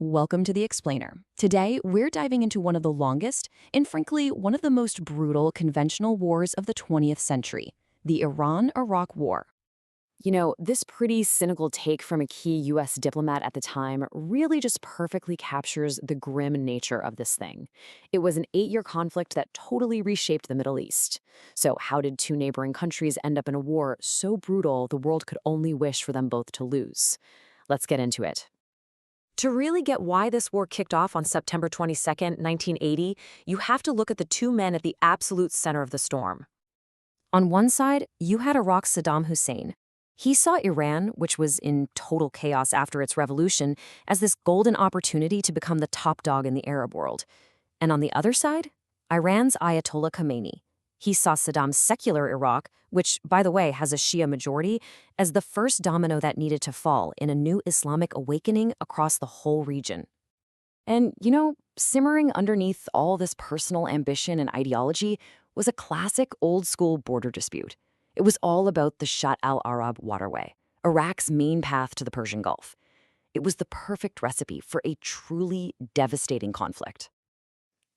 Welcome to The Explainer. Today, we're diving into one of the longest and, frankly, one of the most brutal conventional wars of the 20th century, the Iran-Iraq War. This pretty cynical take from a key U.S. diplomat at the time really just perfectly captures the grim nature of this thing. It was an 8-year conflict that totally reshaped the Middle East. So how did two neighboring countries end up in a war so brutal the world could only wish for them both to lose? Let's get into it. To really get why this war kicked off on September 22nd, 1980, you have to look at the two men at the absolute center of the storm. On one side, you had Iraq's Saddam Hussein. He saw Iran, which was in total chaos after its revolution, as this golden opportunity to become the top dog in the Arab world. And on the other side, Iran's Ayatollah Khamenei. He saw Saddam's secular Iraq, which, by the way, has a Shia majority, as the first domino that needed to fall in a new Islamic awakening across the whole region. And, simmering underneath all this personal ambition and ideology was a classic old-school border dispute. It was all about the Shatt al-Arab waterway, Iraq's main path to the Persian Gulf. It was the perfect recipe for a truly devastating conflict.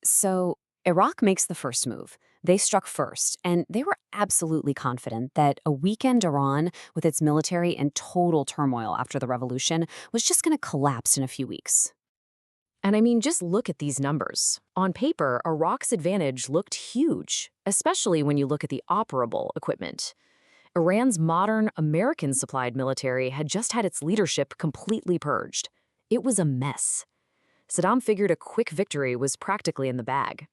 So, Iraq makes the first move. They struck first, and they were absolutely confident that a weakened Iran, with its military in total turmoil after the revolution, was just going to collapse in a few weeks. And I mean, just look at these numbers. On paper, Iraq's advantage looked huge, especially when you look at the operable equipment. Iran's modern, American-supplied military had just had its leadership completely purged. It was a mess. Saddam figured a quick victory was practically in the bag.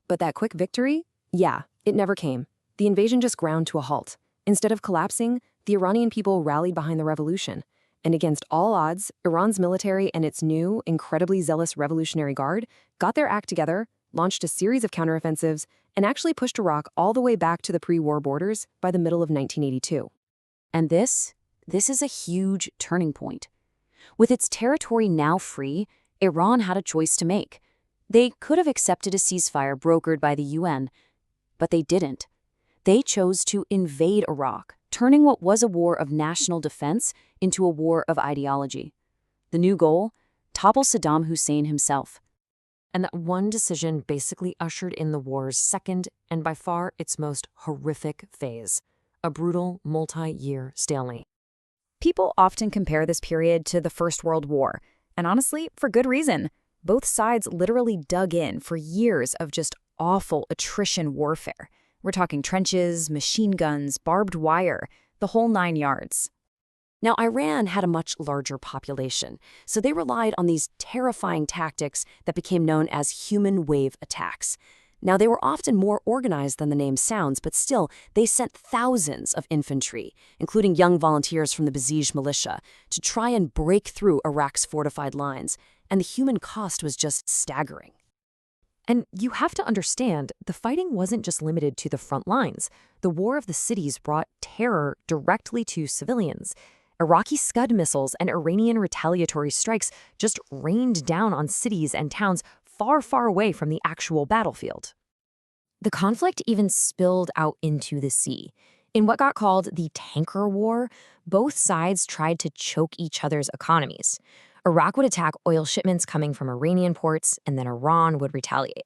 But that quick victory? Yeah, it never came. The invasion just ground to a halt. Instead of collapsing, the Iranian people rallied behind the revolution. And against all odds, Iran's military and its new, incredibly zealous Revolutionary Guard got their act together, launched a series of counteroffensives, and actually pushed Iraq all the way back to the pre-war borders by the middle of 1982. And this is a huge turning point. With its territory now free, Iran had a choice to make. They could have accepted a ceasefire brokered by the UN, but they didn't. They chose to invade Iraq, turning what was a war of national defense into a war of ideology. The new goal? Topple Saddam Hussein himself. And that one decision basically ushered in the war's second and by far its most horrific phase, a brutal multi-year stalemate. People often compare this period to the First World War, and honestly, for good reason. Both sides literally dug in for years of just awful attrition warfare. We're talking trenches, machine guns, barbed wire, the whole 9 yards. Now, Iran had a much larger population, so they relied on these terrifying tactics that became known as human wave attacks. Now, they were often more organized than the name sounds, but still, they sent thousands of infantry, including young volunteers from the Basij militia, to try and break through Iraq's fortified lines, and the human cost was just staggering. And you have to understand, the fighting wasn't just limited to the front lines. The War of the Cities brought terror directly to civilians. Iraqi Scud missiles and Iranian retaliatory strikes just rained down on cities and towns far, far away from the actual battlefield. The conflict even spilled out into the sea. In what got called the Tanker War, both sides tried to choke each other's economies. Iraq would attack oil shipments coming from Iranian ports, and then Iran would retaliate.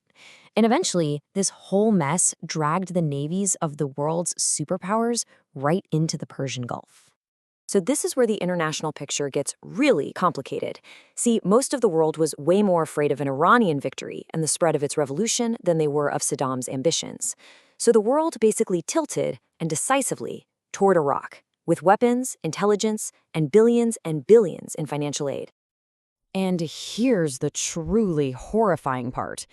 And eventually, this whole mess dragged the navies of the world's superpowers right into the Persian Gulf. So this is where the international picture gets really complicated. See, most of the world was way more afraid of an Iranian victory and the spread of its revolution than they were of Saddam's ambitions. So the world basically tilted, and decisively, toward Iraq, with weapons, intelligence, and billions in financial aid. And here's the truly horrifying part.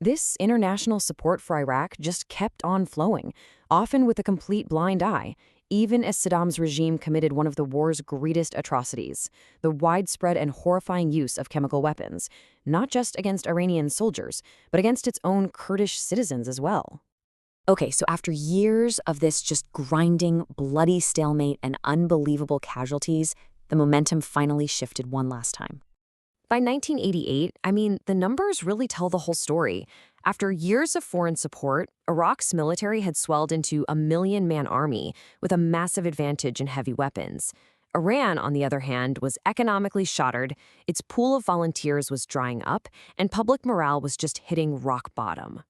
This international support for Iraq just kept on flowing, often with a complete blind eye, even as Saddam's regime committed one of the war's greatest atrocities, the widespread and horrifying use of chemical weapons, not just against Iranian soldiers, but against its own Kurdish citizens as well. Okay, so after years of this just grinding, bloody stalemate and unbelievable casualties, the momentum finally shifted one last time. By 1988, the numbers really tell the whole story. After years of foreign support, Iraq's military had swelled into a 1 million-man army with a massive advantage in heavy weapons. Iran, on the other hand, was economically shattered, its pool of volunteers was drying up, and public morale was just hitting rock bottom.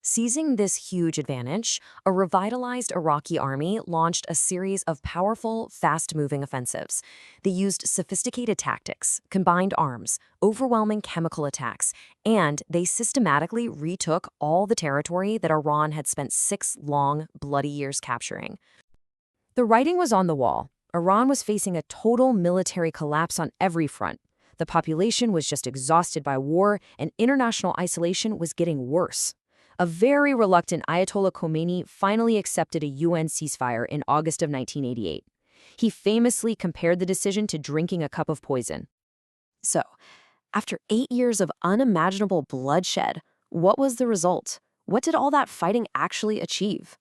Seizing this huge advantage, a revitalized Iraqi army launched a series of powerful, fast-moving offensives. They used sophisticated tactics, combined arms, overwhelming chemical attacks, and they systematically retook all the territory that Iran had spent 6 long, bloody years capturing. The writing was on the wall. Iran was facing a total military collapse on every front. The population was just exhausted by war, and international isolation was getting worse. A very reluctant Ayatollah Khomeini finally accepted a UN ceasefire in August of 1988. He famously compared the decision to drinking a cup of poison. So, after 8 years of unimaginable bloodshed, what was the result? What did all that fighting actually achieve?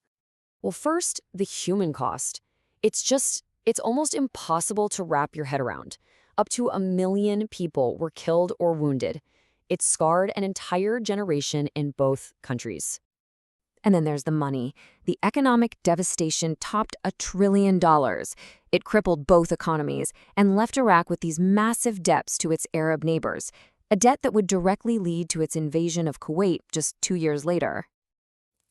Well, first, the human cost. It's almost impossible to wrap your head around. Up to 1 million people were killed or wounded. It scarred an entire generation in both countries. And then there's the money. The economic devastation topped $1 trillion. It crippled both economies and left Iraq with these massive debts to its Arab neighbors, a debt that would directly lead to its invasion of Kuwait just 2 years later.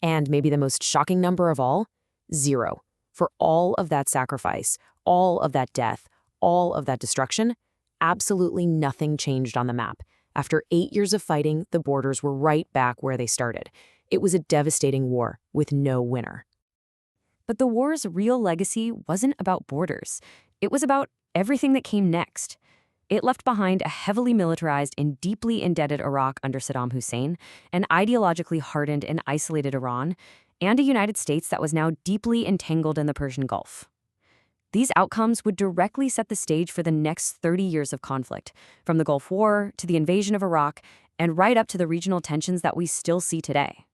And maybe the most shocking number of all, 0. For all of that sacrifice, all of that death, all of that destruction, absolutely nothing changed on the map. After 8 years of fighting, the borders were right back where they started. It was a devastating war with no winner. But the war's real legacy wasn't about borders. It was about everything that came next. It left behind a heavily militarized and deeply indebted Iraq under Saddam Hussein, an ideologically hardened and isolated Iran, and a United States that was now deeply entangled in the Persian Gulf. These outcomes would directly set the stage for the next 30 years of conflict, from the Gulf War to the invasion of Iraq, and right up to the regional tensions that we still see today.